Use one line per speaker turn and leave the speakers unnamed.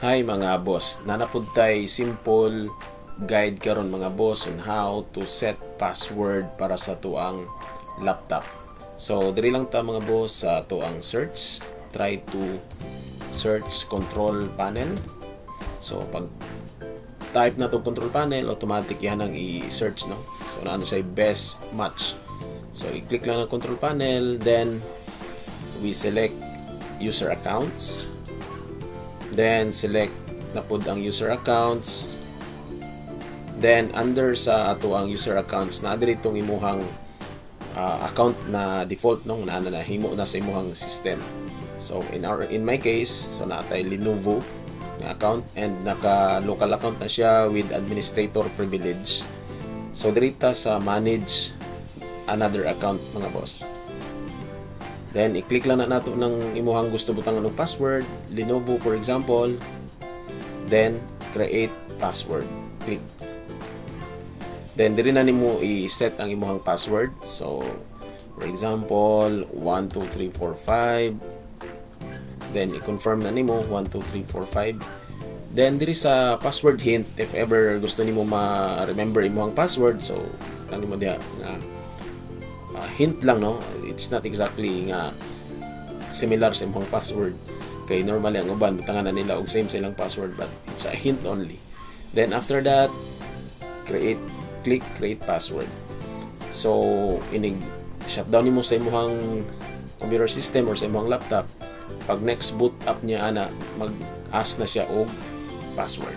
Hi mga boss, nanapod tay simple guide karon mga boss on how to set password para sa tuang laptop. So diri lang ta mga boss sa tuang search, try to search control panel. So pag type na to control panel, automatic yan ang i-search, no. So naano say best match. So i-click lang ang control panel, then we select user accounts. Then select na pod ang user accounts. Then under sa ato ang user accounts na diri tong imuhang account na default, no, na himo na sa imuhang system. So in my case, so natay Lenovo na account and naka local account na siya with administrator privilege. So diri ta sa manage another account mga boss. Then, i-click lang na nato ng imuhang gusto butang ng password. Lenovo, for example. Then, create password. Click. Then, diri na nimo i-set ang imuhang password. So, for example, 1, 2, 3, 4, 5. Then, i-confirm na nimo 1, 2, 3, 4, 5. Then, diri sa password hint, if ever gusto nimo ma-remember imuhang password, so, ano mo diya na hint lang, no, it's not exactly nga similar sa imong password kay normally ang uban butangan na nila og same sa ilang password, but it's a hint only. Then after that, click create password. So inig shutdown nimo sa imong computer system or sa imong laptop. Pag next boot up niya ana, mag-ask na siya og password.